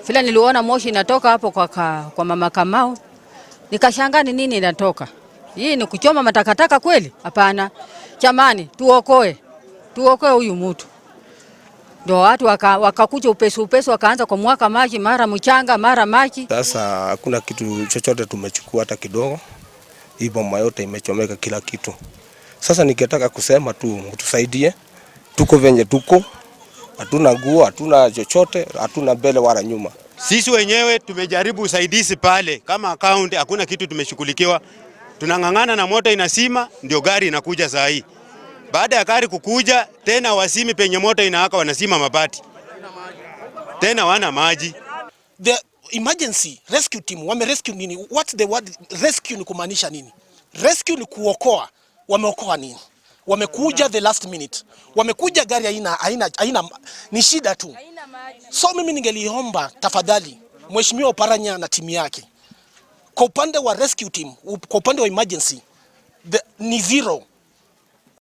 Vile niliona moshi inatoka hapo kwa mama Kamau, nikashangaa ni nini inatoka. Hii ni kuchoma matakataka kweli? Hapana. Jamani, tuokoe huyu mtu. Ndio watu wakakuja upesi wakaanza kwa mwaka maji, mara mchanga, mara maji. Sasa hakuna kitu chochote tumechukua hata kidogo. Hii boma yote imechomeka kila kitu. Sasa nikitaka kusema tu mtusaidie. Tuko venye tuko. Hatuna nguo, hatuna chochote, hatuna mbele wala nyuma. Sisi wenyewe tumejaribu usaidizi pale kama account, hakuna kitu tumeshughulikiwa. Tunang'ang'ana na moto inasima, ndio gari inakuja saa hii. Baada ya gari kukuja, tena wasimi penye moto inawaka wanasima mabati. Tena wana maji. The emergency rescue team, rescue nini? What's the word rescue ni kumaanisha nini? Rescue ni kuokoa. Wameokoa nini? Wamekuja the last minute. Wamekuja gari haina ni shida tu. So mimi ningeliomba tafadhali Mheshimiwa Oparanya na timu yake. Kwa upande wa rescue team, kwa upande wa emergency, ni zero.